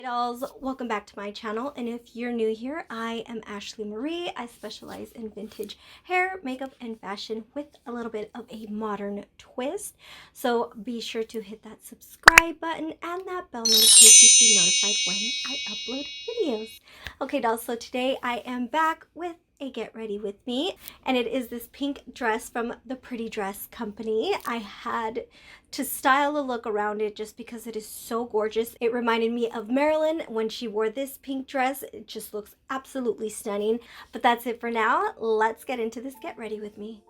Hey dolls, welcome back to my channel, and if you're new here, I am Ashley Marie. I specialize in vintage hair, makeup, and fashion with a little bit of a modern twist. So be sure to hit that subscribe button and that bell notification to be notified when I upload videos. Okay dolls, so today I am back with a get ready with me, and it is this pink dress from the Pretty Dress Company. I had to style a look around it just because it is so gorgeous. It reminded me of Marilyn when she wore this pink dress. It just looks absolutely stunning. But that's it for now. Let's get into this get ready with me.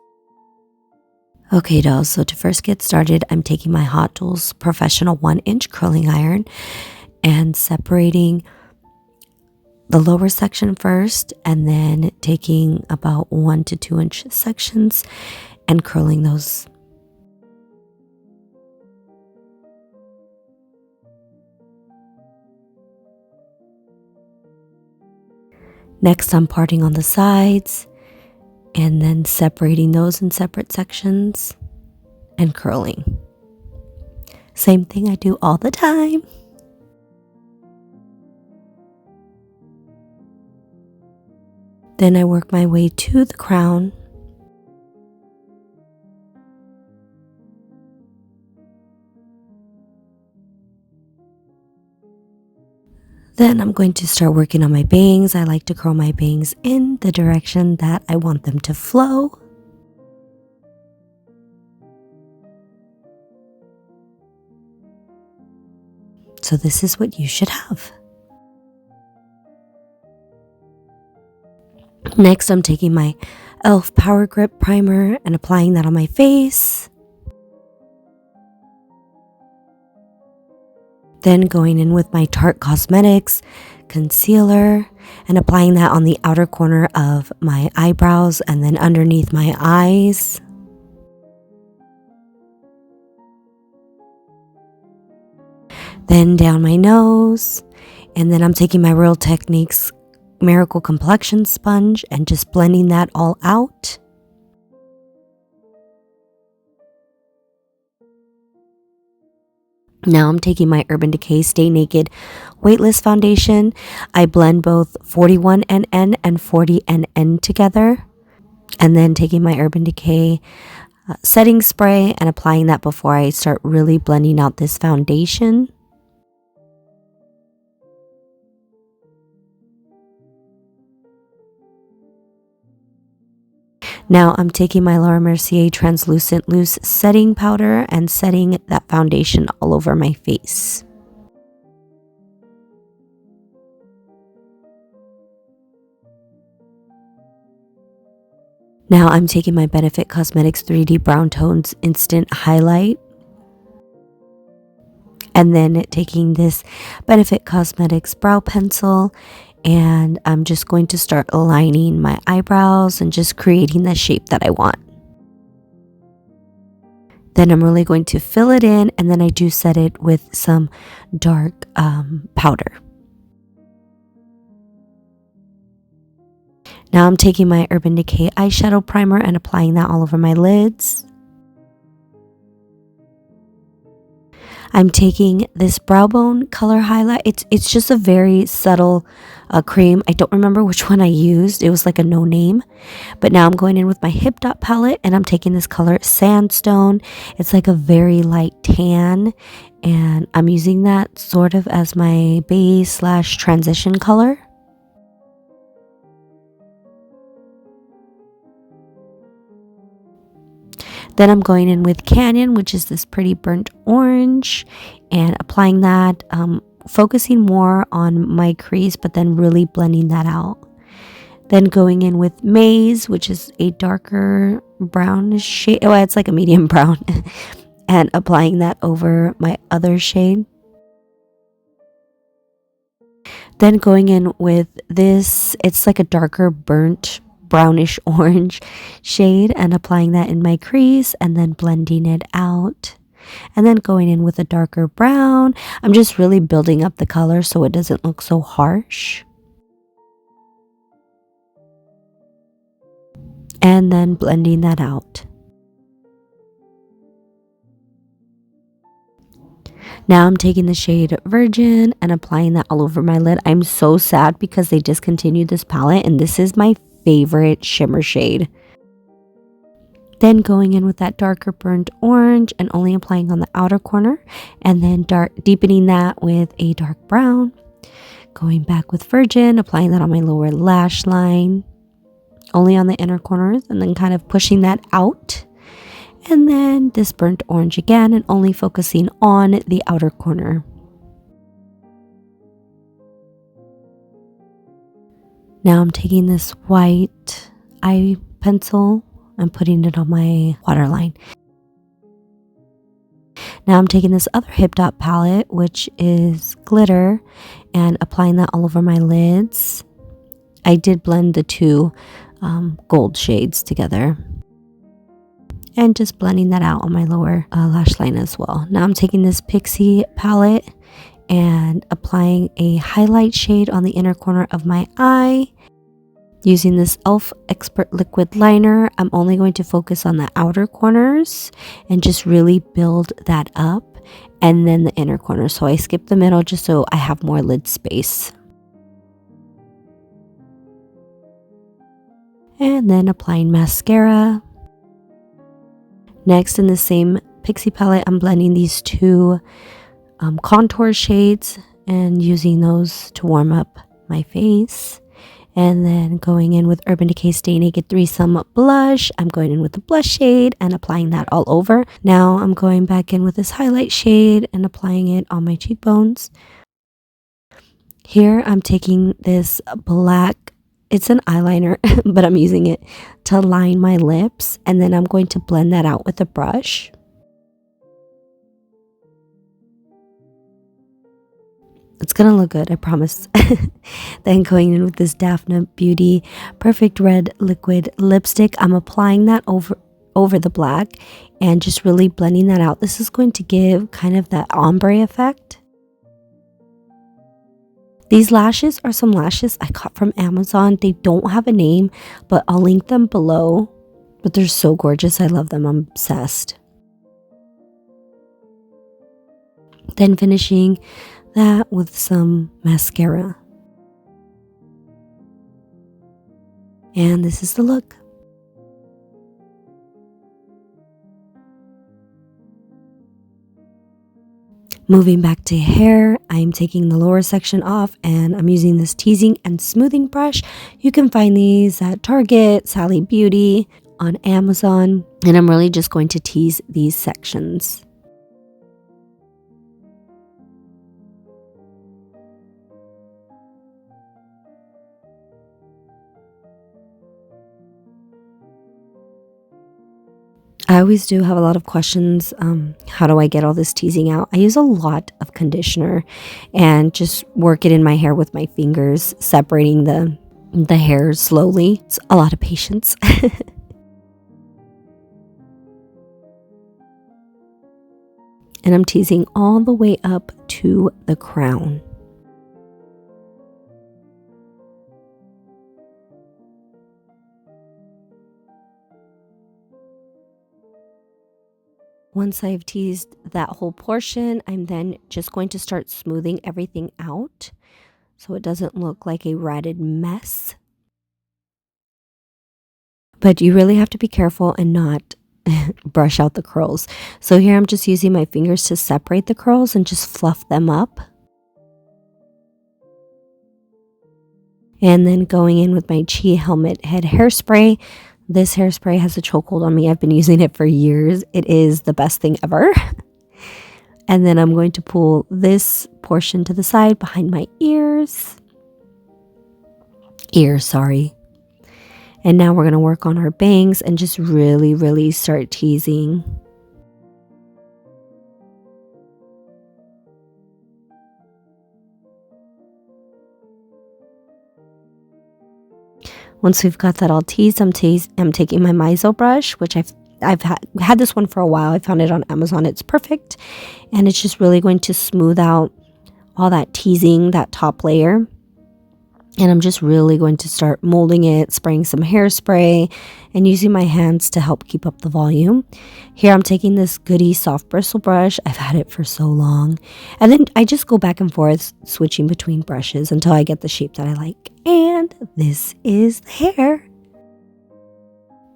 Okay dolls, so to first get started, I'm taking my Hot Tools Professional 1-inch curling iron and separating the lower section first, and then taking about 1 to 2 inch sections and curling those. Next, I'm parting on the sides and then separating those in separate sections and curling. Same thing I do all the time. Then I work my way to the crown. Then I'm going to start working on my bangs. I like to curl my bangs in the direction that I want them to flow. So this is what you should have. Next, I'm taking my e.l.f. Power Grip Primer and applying that on my face. Then going in with my Tarte Cosmetics concealer and applying that on the outer corner of my eyebrows and then underneath my eyes. Then down my nose. And then I'm taking my Real Techniques Miracle Complexion Sponge and just blending that all out. Now I'm taking my Urban Decay Stay Naked Weightless Foundation. I blend both 41NN and 40NN together. And then taking my Urban Decay setting spray and applying that before I start really blending out this foundation. Now I'm taking my Laura Mercier Translucent Loose Setting Powder and setting that foundation all over my face. Now I'm taking my Benefit Cosmetics 3D Brown Tones Instant Highlight. And then taking this Benefit Cosmetics Brow Pencil, and I'm just going to start aligning my eyebrows and just creating the shape that I want. Then I'm really going to fill it in, and then I do set it with some dark powder. Now I'm taking my Urban Decay eyeshadow primer and applying that all over my lids. I'm taking this Brow Bone color highlight. It's just a very subtle cream. I don't remember which one I used. It was like a no name. But now I'm going in with my Hip Dot palette and I'm taking this color Sandstone. It's like a very light tan, and I'm using that sort of as my base / transition color. Then I'm going in with Canyon, which is this pretty burnt orange, and applying that, focusing more on my crease, but then really blending that out. Then going in with Maze, which is a darker brownish shade. Oh, it's like a medium brown. And applying that over my other shade. Then going in with this, it's like a darker burnt brownish orange shade, and applying that in my crease and then blending it out. And then going in with a darker brown. I'm just really building up the color so it doesn't look so harsh. And then blending that out. Now I'm taking the shade Virgin and applying that all over my lid. I'm so sad because they discontinued this palette and this is my favorite shimmer shade. Then going in with that darker burnt orange and only applying on the outer corner, and then deepening that with a dark brown. Going back with Virgin, applying that on my lower lash line, only on the inner corners, and then kind of pushing that out. And then this burnt orange again and only focusing on the outer corner. Now I'm taking this white eye pencil and putting it on my waterline. Now I'm taking this other Hip Dot palette, which is glitter, and applying that all over my lids. I did blend the two gold shades together. And just blending that out on my lower lash line as well. Now I'm taking this Pixie palette and applying a highlight shade on the inner corner of my eye. Using this e.l.f. Expert Liquid Liner, I'm only going to focus on the outer corners and just really build that up, and then the inner corner. So I skip the middle just so I have more lid space. And then applying mascara. Next, in the same Pixie palette, I'm blending these two contour shades and using those to warm up my face. And then going in with Urban Decay Stay Naked Threesome Blush. I'm going in with the blush shade and applying that all over. Now I'm going back in with this highlight shade and applying it on my cheekbones. Here I'm taking this black, it's an eyeliner, but I'm using it to line my lips. And then I'm going to blend that out with a brush. It's gonna look good, I promise. Then going in with this Daphne Beauty Perfect Red Liquid Lipstick. I'm applying that over the black and just really blending that out. This is going to give kind of that ombre effect. These lashes are some lashes I got from Amazon. They don't have a name, but I'll link them below. But they're so gorgeous. I love them. I'm obsessed. Then finishing that with some mascara. And this is the look. Moving back to hair, I'm taking the lower section off and I'm using this teasing and smoothing brush. You can find these at Target, Sally Beauty, on Amazon. And I'm really just going to tease these sections. I always do have a lot of questions. How do I get all this teasing out? I use a lot of conditioner and just work it in my hair with my fingers, separating the hair slowly. It's a lot of patience. And I'm teasing all the way up to the crown. Once I've teased that whole portion, I'm then just going to start smoothing everything out so it doesn't look like a ratted mess. But you really have to be careful and not brush out the curls. So here I'm just using my fingers to separate the curls and just fluff them up. And then going in with my Chi Helmet Head Hairspray. This hairspray has a chokehold on me. I've been using it for years. It is the best thing ever. And then I'm going to pull this portion to the side behind my ears. Sorry. And now we're going to work on our bangs and just really, really start teasing. Once we've got that all teased, I'm taking my Miso brush, which I've had this one for a while. I found it on Amazon. It's perfect. And it's just really going to smooth out all that teasing, that top layer. And I'm just really going to start molding it, spraying some hairspray, and using my hands to help keep up the volume. Here I'm taking this Goody soft bristle brush. I've had it for so long. And then I just go back and forth, switching between brushes until I get the shape that I like. And this is the hair.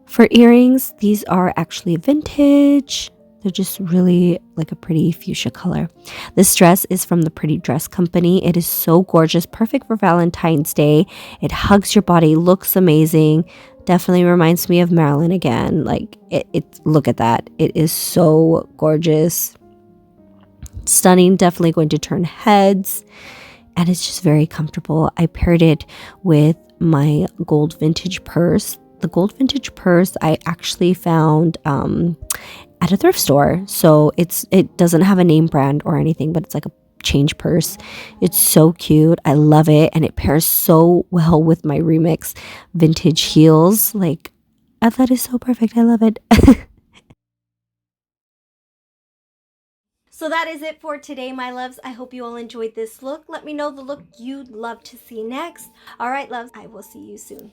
For earrings, these are actually vintage. They're just really like a pretty fuchsia color. This dress is from the Pretty Dress Company. It is so gorgeous, perfect for Valentine's Day. It hugs your body, looks amazing. Definitely reminds me of Marilyn again. Like look at that. It is so gorgeous. Stunning, definitely going to turn heads. And it's just very comfortable. I paired it with my gold vintage purse. The gold vintage purse I actually found at a thrift store. So it doesn't have a name brand or anything, but it's like a change purse. It's so cute. I love it. And it pairs so well with my Remix vintage heels. Like, I thought it's so perfect. I love it. So that is it for today, my loves. I hope you all enjoyed this look. Let me know the look you'd love to see next. All right, loves, I will see you soon.